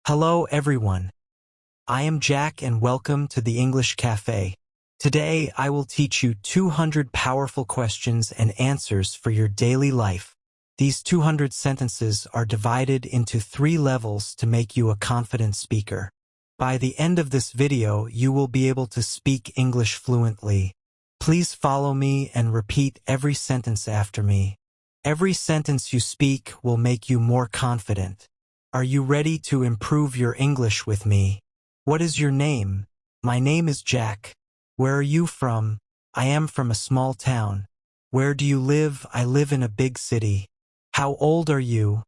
Hello everyone. I am Jack and welcome to the English Cafe. Today I will teach you 200 powerful questions and answers for your daily life. These 200 sentences are divided into 3 levels to make you a confident speaker. By the end of this video, you will be able to speak English fluently. Please follow me and repeat every sentence after me. Every sentence you speak will make you more confident. Are you ready to improve your English with me? What is your name? My name is Jack. Where are you from? I am from a small town. Where do you live? I live in a big city. How old are you?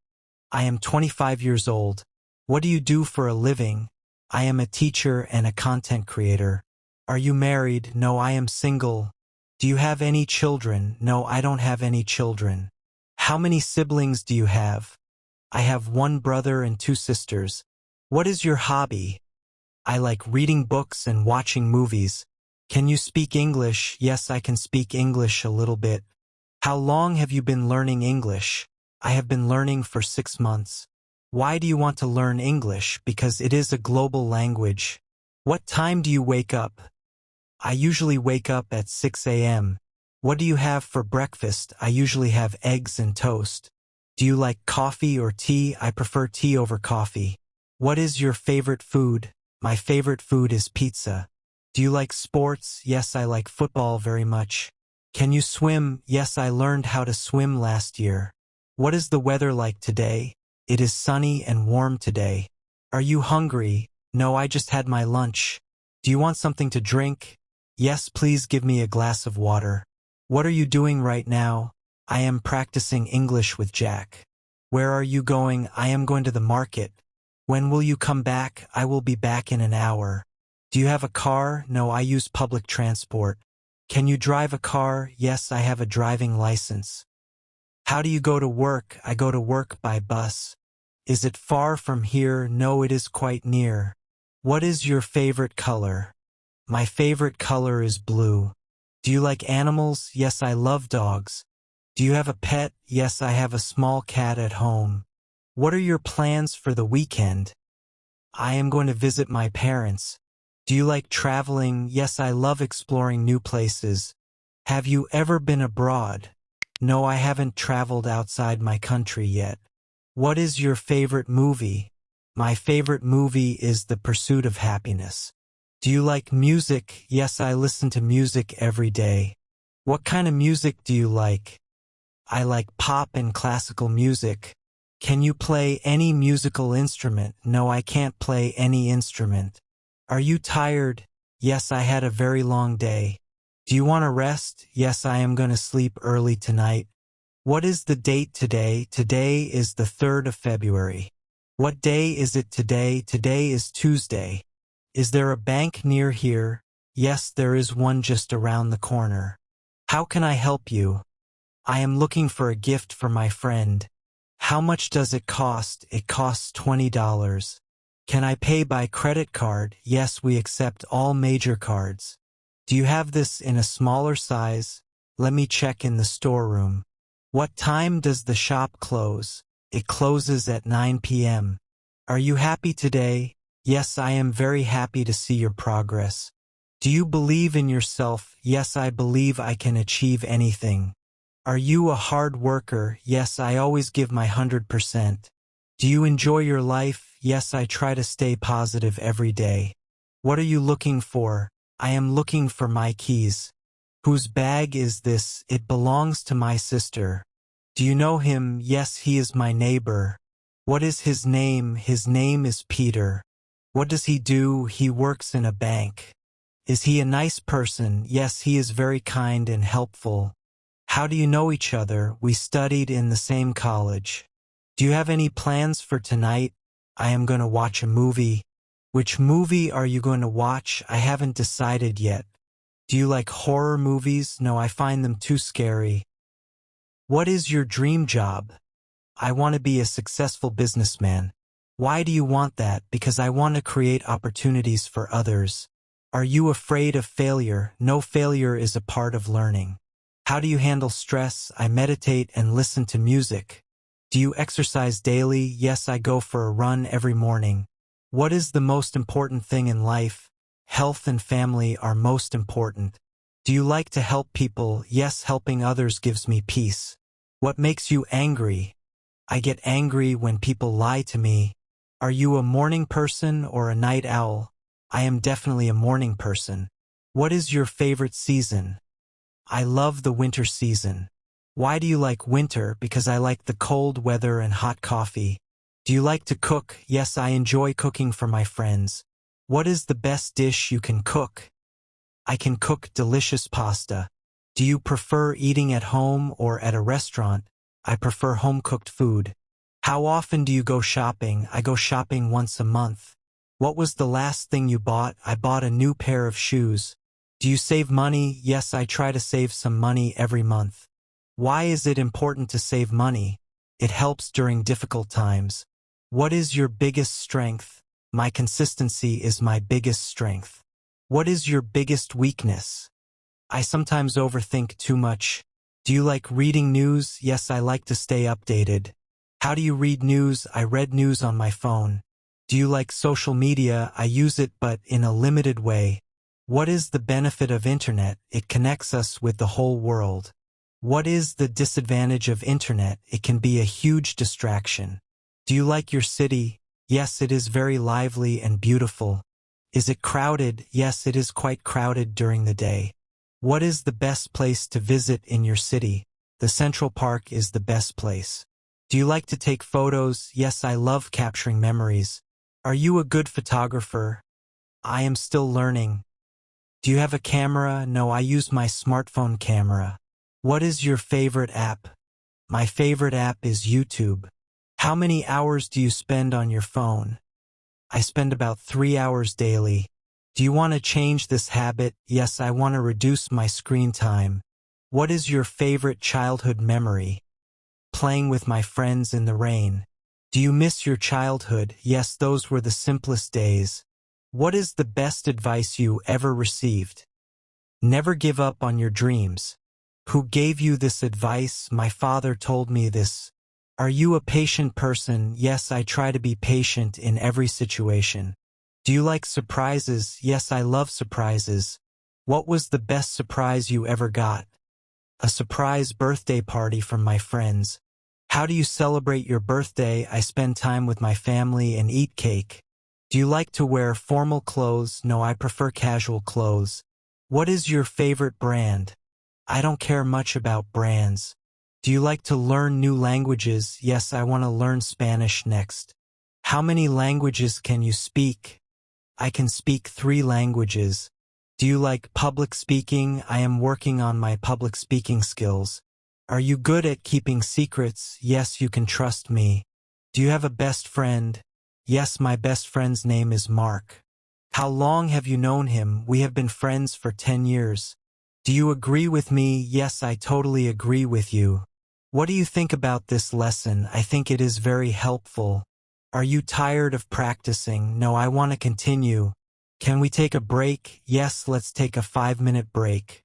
I am 25 years old. What do you do for a living? I am a teacher and a content creator. Are you married? No, I am single. Do you have any children? No, I don't have any children. How many siblings do you have? I have 1 brother and 2 sisters. What is your hobby? I like reading books and watching movies. Can you speak English? Yes, I can speak English a little bit. How long have you been learning English? I have been learning for 6 months. Why do you want to learn English? Because it is a global language. What time do you wake up? I usually wake up at 6 a.m. What do you have for breakfast? I usually have eggs and toast. Do you like coffee or tea? I prefer tea over coffee. What is your favorite food? My favorite food is pizza. Do you like sports? Yes, I like football very much. Can you swim? Yes, I learned how to swim last year. What is the weather like today? It is sunny and warm today. Are you hungry? No, I just had my lunch. Do you want something to drink? Yes, please give me a glass of water. What are you doing right now? I am practicing English with Jack. Where are you going? I am going to the market. When will you come back? I will be back in an hour. Do you have a car? No, I use public transport. Can you drive a car? Yes, I have a driving license. How do you go to work? I go to work by bus. Is it far from here? No, it is quite near. What is your favorite color? My favorite color is blue. Do you like animals? Yes, I love dogs. Do you have a pet? Yes, I have a small cat at home. What are your plans for the weekend? I am going to visit my parents. Do you like traveling? Yes, I love exploring new places. Have you ever been abroad? No, I haven't traveled outside my country yet. What is your favorite movie? My favorite movie is The Pursuit of Happiness. Do you like music? Yes, I listen to music every day. What kind of music do you like? I like pop and classical music. Can you play any musical instrument? No, I can't play any instrument. Are you tired? Yes, I had a very long day. Do you want to rest? Yes, I am going to sleep early tonight. What is the date today? Today is the 3rd of February. What day is it today? Today is Tuesday. Is there a bank near here? Yes, there is one just around the corner. How can I help you? I am looking for a gift for my friend. How much does it cost? It costs $20. Can I pay by credit card? Yes, we accept all major cards. Do you have this in a smaller size? Let me check in the storeroom. What time does the shop close? It closes at 9 p.m. Are you happy today? Yes, I am very happy to see your progress. Do you believe in yourself? Yes, I believe I can achieve anything. Are you a hard worker? Yes, I always give my 100%. Do you enjoy your life? Yes, I try to stay positive every day. What are you looking for? I am looking for my keys. Whose bag is this? It belongs to my sister. Do you know him? Yes, he is my neighbor. What is his name? His name is Peter. What does he do? He works in a bank. Is he a nice person? Yes, he is very kind and helpful. How do you know each other? We studied in the same college. Do you have any plans for tonight? I am going to watch a movie. Which movie are you going to watch? I haven't decided yet. Do you like horror movies? No, I find them too scary. What is your dream job? I want to be a successful businessman. Why do you want that? Because I want to create opportunities for others. Are you afraid of failure? No, failure is a part of learning. How do you handle stress? I meditate and listen to music. Do you exercise daily? Yes, I go for a run every morning. What is the most important thing in life? Health and family are most important. Do you like to help people? Yes, helping others gives me peace. What makes you angry? I get angry when people lie to me. Are you a morning person or a night owl? I am definitely a morning person. What is your favorite season? I love the winter season. Why do you like winter? Because I like the cold weather and hot coffee. Do you like to cook? Yes, I enjoy cooking for my friends. What is the best dish you can cook? I can cook delicious pasta. Do you prefer eating at home or at a restaurant? I prefer home-cooked food. How often do you go shopping? I go shopping once a month. What was the last thing you bought? I bought a new pair of shoes. Do you save money? Yes, I try to save some money every month. Why is it important to save money? It helps during difficult times. What is your biggest strength? My consistency is my biggest strength. What is your biggest weakness? I sometimes overthink too much. Do you like reading news? Yes, I like to stay updated. How do you read news? I read news on my phone. Do you like social media? I use it, but in a limited way. What is the benefit of internet? It connects us with the whole world. What is the disadvantage of internet? It can be a huge distraction. Do you like your city? Yes, it is very lively and beautiful. Is it crowded? Yes, it is quite crowded during the day. What is the best place to visit in your city? The Central Park is the best place. Do you like to take photos? Yes, I love capturing memories. Are you a good photographer? I am still learning. Do you have a camera? No, I use my smartphone camera. What is your favorite app? My favorite app is YouTube. How many hours do you spend on your phone? I spend about 3 hours daily. Do you want to change this habit? Yes, I want to reduce my screen time. What is your favorite childhood memory? Playing with my friends in the rain. Do you miss your childhood? Yes, those were the simplest days. What is the best advice you ever received? Never give up on your dreams. Who gave you this advice? My father told me this. Are you a patient person? Yes, I try to be patient in every situation. Do you like surprises? Yes, I love surprises. What was the best surprise you ever got? A surprise birthday party from my friends. How do you celebrate your birthday? I spend time with my family and eat cake. Do you like to wear formal clothes? No, I prefer casual clothes. What is your favorite brand? I don't care much about brands. Do you like to learn new languages? Yes, I want to learn Spanish next. How many languages can you speak? I can speak 3 languages. Do you like public speaking? I am working on my public speaking skills. Are you good at keeping secrets? Yes, you can trust me. Do you have a best friend? Yes, my best friend's name is Mark. How long have you known him? We have been friends for 10 years. Do you agree with me? Yes, I totally agree with you. What do you think about this lesson? I think it is very helpful. Are you tired of practicing? No, I want to continue. Can we take a break? Yes, let's take a 5-minute break.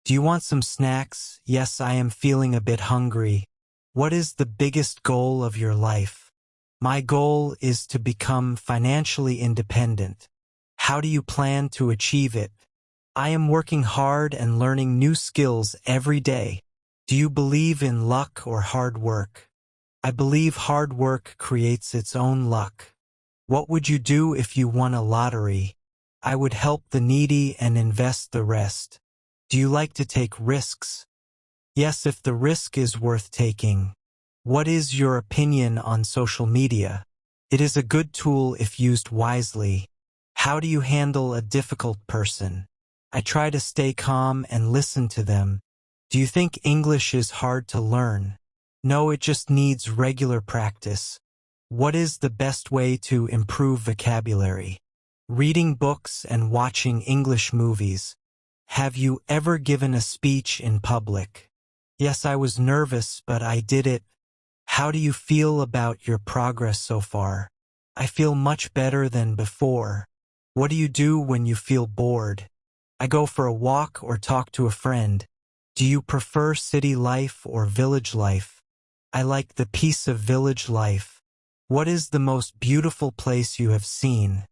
Do you want some snacks? Yes, I am feeling a bit hungry. What is the biggest goal of your life? My goal is to become financially independent. How do you plan to achieve it? I am working hard and learning new skills every day. Do you believe in luck or hard work? I believe hard work creates its own luck. What would you do if you won a lottery? I would help the needy and invest the rest. Do you like to take risks? Yes, if the risk is worth taking. What is your opinion on social media? It is a good tool if used wisely. How do you handle a difficult person? I try to stay calm and listen to them. Do you think English is hard to learn? No, it just needs regular practice. What is the best way to improve vocabulary? Reading books and watching English movies. Have you ever given a speech in public? Yes, I was nervous, but I did it. How do you feel about your progress so far? I feel much better than before. What do you do when you feel bored? I go for a walk or talk to a friend. Do you prefer city life or village life? I like the peace of village life. What is the most beautiful place you have seen?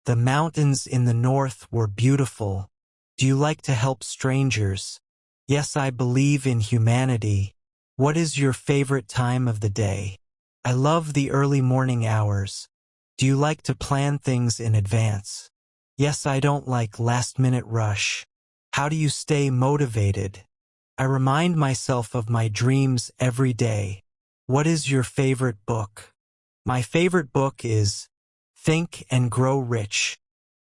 The mountains in the north were beautiful. Do you like to help strangers? Yes, I believe in humanity. What is your favorite time of the day? I love the early morning hours. Do you like to plan things in advance? Yes, I don't like last-minute rush. How do you stay motivated? I remind myself of my dreams every day. What is your favorite book? My favorite book is Think and Grow Rich.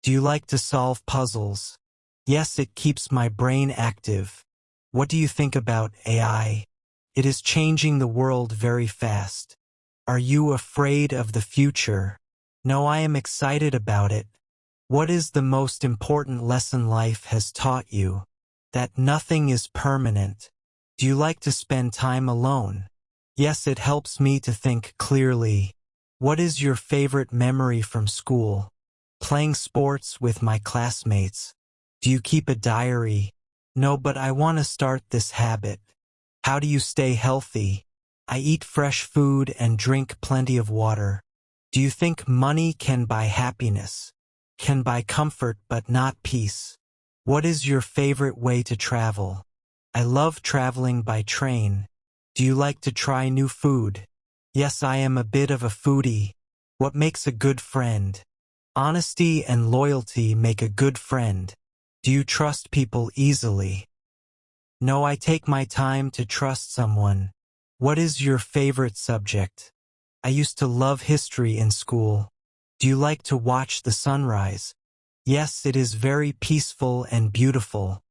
Do you like to solve puzzles? Yes, it keeps my brain active. What do you think about AI? It is changing the world very fast. Are you afraid of the future? No, I am excited about it. What is the most important lesson life has taught you? That nothing is permanent. Do you like to spend time alone? Yes, it helps me to think clearly. What is your favorite memory from school? Playing sports with my classmates. Do you keep a diary? No, but I want to start this habit. How do you stay healthy? I eat fresh food and drink plenty of water. Do you think money can buy happiness? Can buy comfort but not peace. What is your favorite way to travel? I love traveling by train. Do you like to try new food? Yes, I am a bit of a foodie. What makes a good friend? Honesty and loyalty make a good friend. Do you trust people easily? No, I take my time to trust someone. What is your favorite subject? I used to love history in school. Do you like to watch the sunrise? Yes, it is very peaceful and beautiful.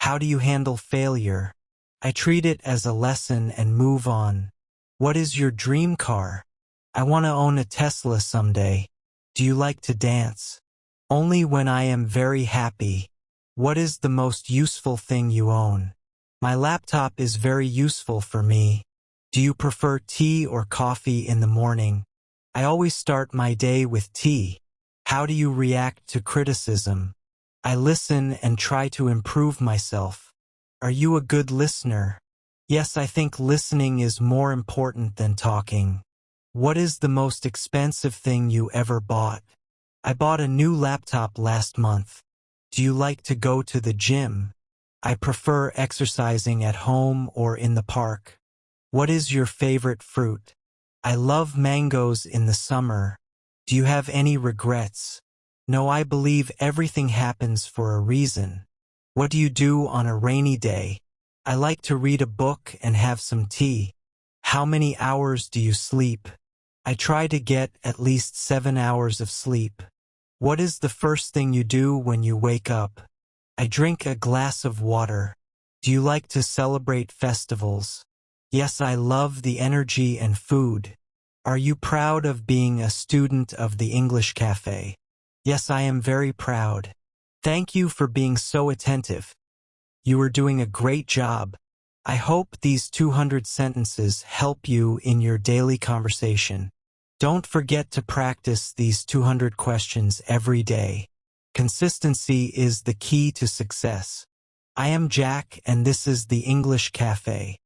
How do you handle failure? I treat it as a lesson and move on. What is your dream car? I want to own a Tesla someday. Do you like to dance? Only when I am very happy. What is the most useful thing you own? My laptop is very useful for me. Do you prefer tea or coffee in the morning? I always start my day with tea. How do you react to criticism? I listen and try to improve myself. Are you a good listener? Yes, I think listening is more important than talking. What is the most expensive thing you ever bought? I bought a new laptop last month. Do you like to go to the gym? I prefer exercising at home or in the park. What is your favorite fruit? I love mangoes in the summer. Do you have any regrets? No, I believe everything happens for a reason. What do you do on a rainy day? I like to read a book and have some tea. How many hours do you sleep? I try to get at least 7 hours of sleep. What is the first thing you do when you wake up? I drink a glass of water. Do you like to celebrate festivals? Yes, I love the energy and food. Are you proud of being a student of the English Cafe? Yes, I am very proud. Thank you for being so attentive. You are doing a great job. I hope these 200 sentences help you in your daily conversation. Don't forget to practice these 200 questions every day. Consistency is the key to success. I am Jack, and this is the English Cafe.